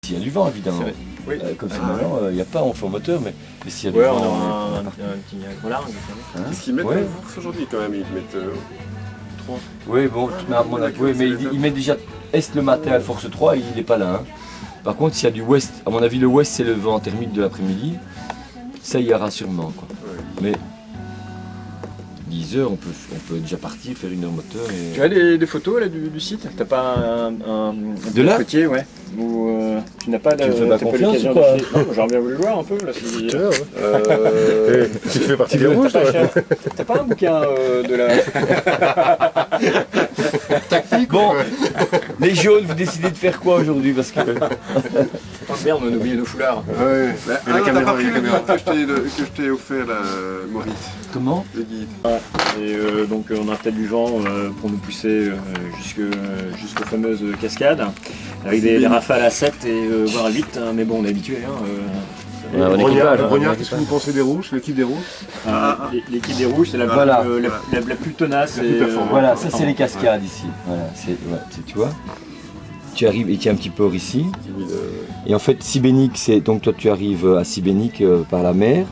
S'il y a du vent, évidemment. Oui. Comme ça maintenant, il n'y a pas en fond moteur, mais s'il y a du Ouais, vent... on aura un petit gros large. Qu'est-ce qu'ils mettent Ouais. en force aujourd'hui quand même? Ils mettent 3. Oui, bon, mais à mon avis, oui, mais il met déjà Est le matin à force 3 et il n'est pas là. Hein. Par contre, s'il y a du Ouest, à mon avis, le Ouest c'est le vent thermique de l'après-midi, ça il y aura sûrement. Quoi. Ouais. Mais 10 heures, on peut déjà partir, faire 1 heure moteur. Et... Tu as des photos là, du site? T'as pas un De là côtier, ouais. Ou tu n'as pas Tu me fais pas confiance ou quoi? Non, j'aurais bien voulu voir un peu là. Si... Tu fais partie des rouges, toi? T'as pas un bouquin de la... Tactique. Bon, les jaunes, vous décidez de faire quoi aujourd'hui? Parce que... Oh merde, on a oublié nos foulards. Ouais. Et la caméra, que je t'ai offert là, Maurice, Comment? le guide. Et donc on a peut-être du vent pour nous pousser jusqu'aux fameuses cascades, avec des rafales à 7 et voire à 8, hein, mais bon on est habitué. Hein, Brognard, qu'est-ce que vous pensez des rouges, l'équipe des rouges? L'équipe des rouges c'est la, Voilà. la plus tenace. La plus performante. Voilà, ça c'est les cascades ici. Voilà, tu vois? Tu arrives et tu es un petit peu hors ici. Et en fait, Sibénik, c'est donc toi tu arrives à Sibénik par la mer.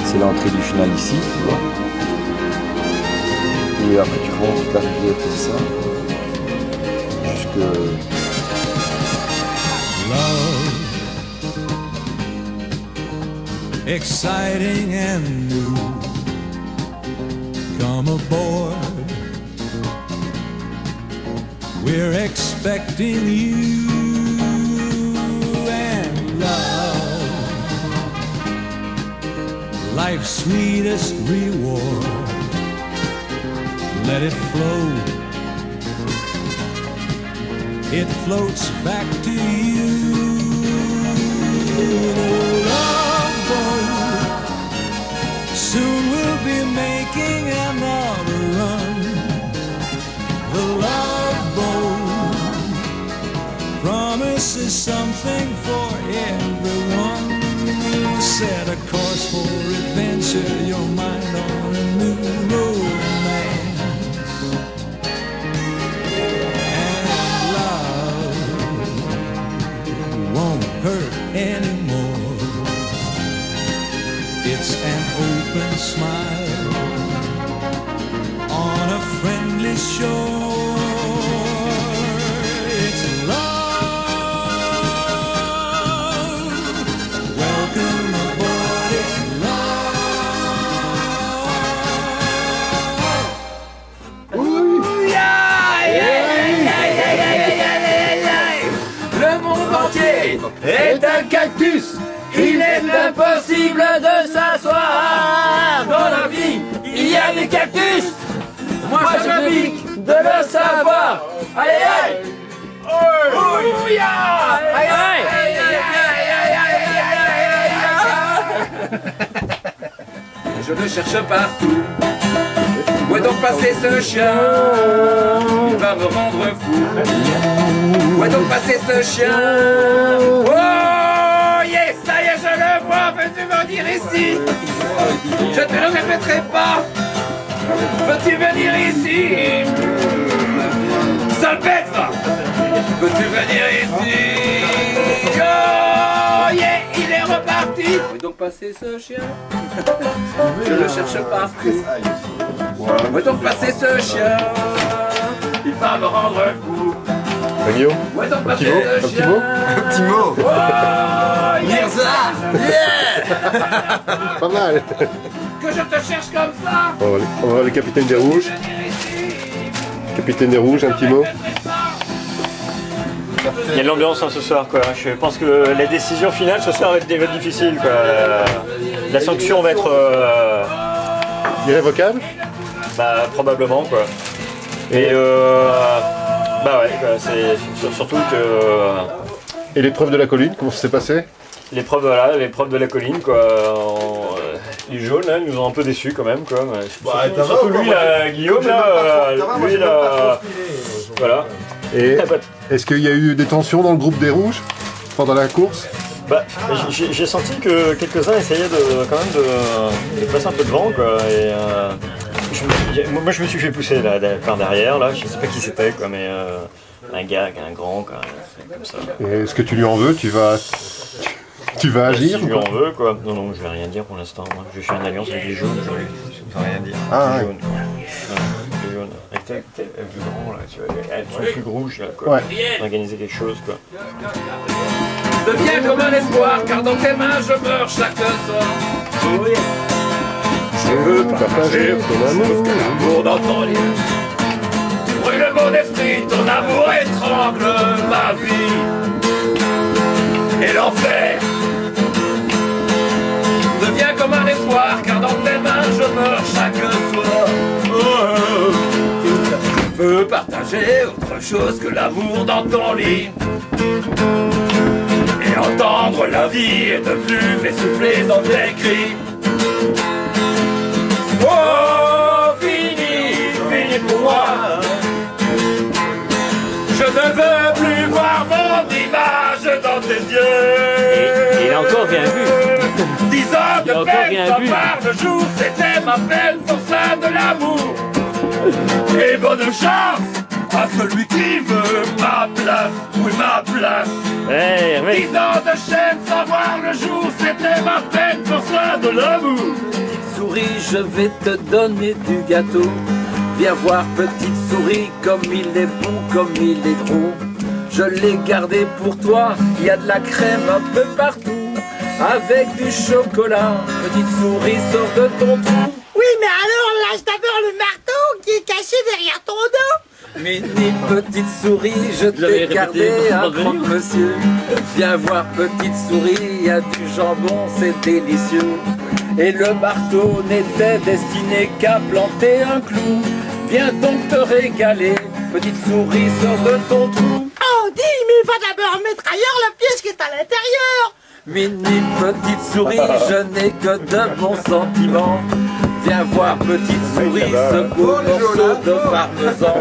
C'est l'entrée du chenal ici, tu vois. Et après tu remontes la rivière comme ça. Jusque... Love, exciting and new. Come aboard. We're expecting you and love, life's sweetest reward. Let it flow. It floats back to you. Love boat, soon we'll be making another run. The love boat promises something for everyone. Set a course for adventure, your mind on a new romance. And love won't hurt anymore. It's an open smile on a friendly shore. It's love. Welcome aboard. It's Le monde entier est un cactus. Il est impossible de s'asseoir. Dans la vie, il y a des cactus. Moi, je pique de le savoir. Allez, allez. Ouya. Allez, allez. Je le cherche partout. Où est donc passé ce chien? Il va me rendre fou. Où est donc passé ce chien? Oh yes, ça y est, je le vois. Veux-tu venir ici? Je te le répéterai pas. Veux-tu venir ici? Sale bête, va. Veux-tu venir ici? Oh yeah, il est reparti. Où est donc passé ce chien? Je le cherche partout. Où est donc passé ce chien? Il va me rendre fou. Guillaume, Où est donc passé mot, ce un petit chien? mot. Un petit mot. Oh, Mirza! Yeah! Pas mal. Que je te cherche comme ça! On va voir le capitaine des rouges. Capitaine des rouges, un petit mot. Il y a de l'ambiance hein, ce soir quoi. Je pense que les décisions finales ce soir va être difficiles quoi. La sanction va être Irrévocable. bah probablement quoi. Et bah ouais, quoi, c'est surtout que Et l'épreuve de la colline, comment ça s'est passé? l'épreuve l'épreuve de la colline quoi. Les jaunes là, ils nous ont un peu déçus quand même quoi. Surtout lui là, Guillaume là, lui là, voilà. Et est-ce qu'il y a eu des tensions dans le groupe des rouges pendant la course? Bah, j'ai senti que quelques-uns essayaient quand même de passer un peu devant quoi. Et moi je me suis fait pousser là, par derrière là, je sais pas qui c'était quoi, mais un gars, un grand, quoi, comme ça. Et est-ce que tu lui en veux? Tu vas agir? Si je lui en veux, quoi. Non, je vais rien dire pour l'instant. Moi, je vais faire une alliance avec les jaunes. Je vais rien dire. Ah, les ouais. jaunes, quoi. Les jaunes. Avec le plus grand, là, tu vois. Elles sont plus rouges, là, quoi. Ouais. Organiser quelque chose, quoi. Deviens comme un espoir, car dans tes mains je meurs chaque soir. Je veux partager ton amour dans ton lit. Tu brûles mon esprit, ton amour étrangle ma vie. Et l'enfer deviens comme un espoir, car dans tes mains je meurs chaque soir. Je veux partager autre chose que l'amour dans ton lit. Et entendre la vie et de plus m'essouffler dans tes cris. Oh, fini pour moi. Je ne veux plus voir mon image dans tes yeux. Il a encore rien vu. 10 ans de peine sans par le jour, c'était ma peine pour ça de l'amour. Et bonne chance à celui qui veut ma place, oui ma place. 10 ans de chaîne sans voir le jour, c'était ma peine pour ça de l'amour. Petite souris, je vais te donner du gâteau. Viens voir petite souris, comme il est bon, comme il est gros. Je l'ai gardé pour toi, il y a de la crème un peu partout. Avec du chocolat, petite souris, sors de ton trou. Oui, mais alors lâche d'abord le marteau qui est caché derrière ton dos. Mini petite souris, je t'ai gardé un grand monsieur. Viens voir petite souris, il y a du jambon, c'est délicieux. Et le marteau n'était destiné qu'à planter un clou. Viens donc te régaler, petite souris, sors de ton trou. Oh, dis, mais va d'abord mettre ailleurs la pièce qui est à l'intérieur. Mini petite souris, je n'ai que de bons sentiments. Viens voir petite souris, ce beau morceau de parmesan.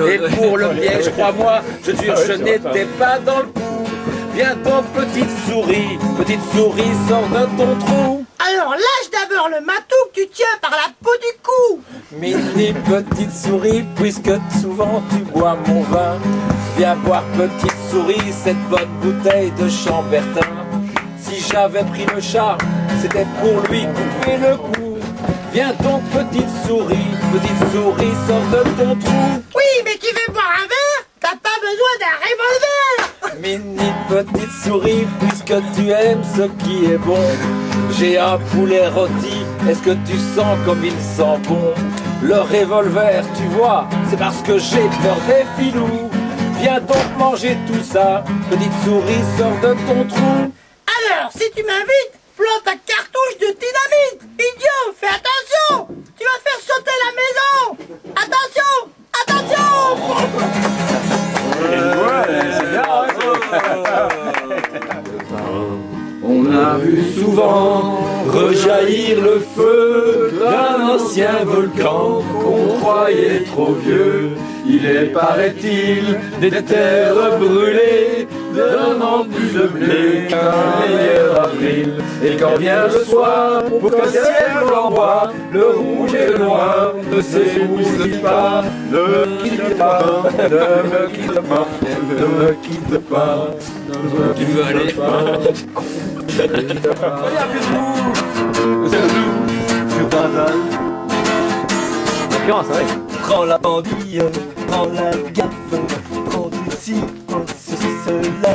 Et pour le piège, crois-moi, je jure, je n'étais pas dans le coup. Viens donc petite souris, sors de ton trou. Alors lâche d'abord le matou que tu tiens par la peau du cou. Mini petite souris, puisque souvent tu bois mon vin, viens boire petite souris, cette bonne bouteille de Chambertin. Si j'avais pris le chat, c'était pour lui couper le cou. Viens donc petite souris, sors de ton trou. Oui, mais tu veux boire un verre? T'as pas besoin d'un revolver. Mini petite souris, puisque tu aimes ce qui est bon, j'ai un poulet rôti, est-ce que tu sens comme il sent bon? Le revolver, tu vois, c'est parce que j'ai peur des filous. Viens donc manger tout ça, petite souris, sors de ton trou. Alors, si tu m'invites, plante ta cartouche de dynamite. Idiot, fais attention. Tu vas faire sauter la maison. Attention. On a vu souvent rejaillir le feu d'un ancien volcan qu'on croyait trop vieux. Il est, paraît-il, des terres brûlées, donnant plus de blé qu'un meilleur avril. Et quand vient le soir, pour qu'un ciel flamboie, le rouge et le noir ne s'épousent pas. Ne me quitte pas, ne me quitte pas, ne me quitte pas. Tu veux aller prends la bandille, prends la gaffe, prends du ci, prends ceci, cela.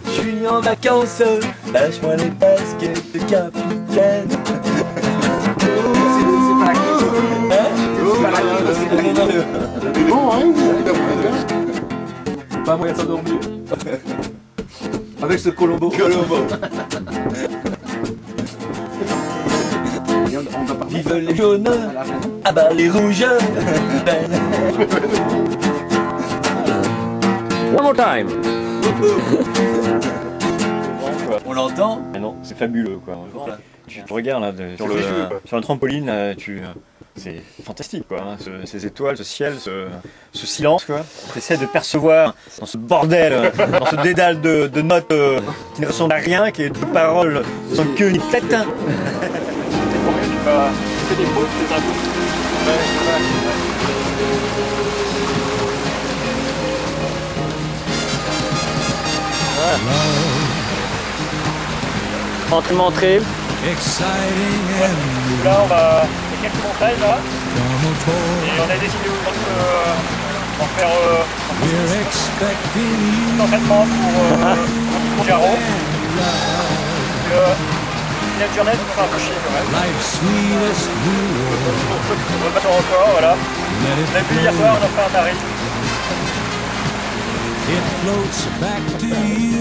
Je suis en vacances, lâche-moi les baskets de capitaine. C'est pas la clé, c'est bon, hein? Pas moyen de s'endormir. Avec ce Colombo. Vive les jaunes, ah bah les rouges. One more time. On l'entend? Mais non, c'est fabuleux, quoi. Tu regardes là, sur la trampoline, c'est fantastique, quoi. Hein, ces étoiles, ce ciel, ce silence, quoi. Tu essaies de percevoir dans ce bordel, dans ce dédale de notes qui ne ressemblent à rien, qui est de paroles sans queue ni tête. Des pauses, des Entraînement trail. exciting and Là, on va faire quelques montagnes là. from a toy. Et on a décidé d'en faire We're expecting un you entraînement pour Garo. La journée, ça fait un peu chier quand même. life's sweetest reward. On va battre encore, voilà. Let it On a vu hier soir, on a fait un tarif. It floats back to you.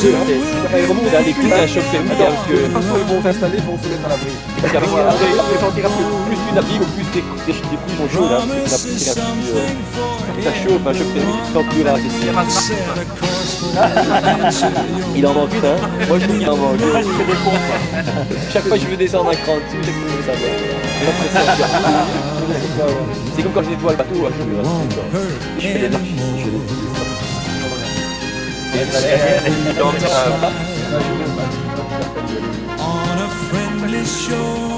Vraiment, on a des coups, un choc thermique, hein, parce que de toute façon, ils vont s'installer, ils vont se mettre à l'abri. Parce qu'avec les sentir plus tu navigues, plus tes couilles sont chaudes, hein, parce que ça chauffe, un choc thermique, tu sens plus la question. Il en manque une, hein. Moi, je trouve qu'il en manque une. Après, tu fais des pompes. Chaque fois que je veux descendre un cran dessus, chaque fois que je veux savoir. C'est comme quand je nettoie le bateau, hein, je fais des marches. On a friendly shore.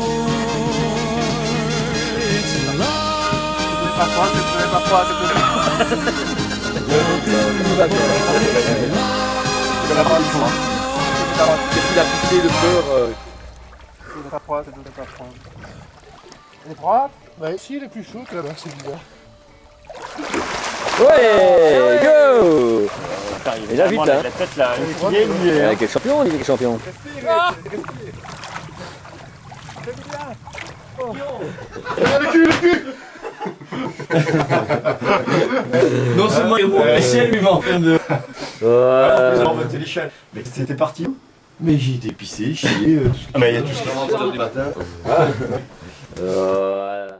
It's Qu'est-ce qu'il a poussé le beurre Elle est froide? Bah ici elle est plus chaude que là-bas, c'est bizarre. Ouais, go. Il a vite, hein. La tête là, il est lié. Quel champion, il est quel champion. Non seulement il remonte l'échelle, mais en train de. On va l'échelle. Mais c'était parti où? Mais j'ai été pissé, chier. Ah, mais il y a tout ce qui matin. Voilà.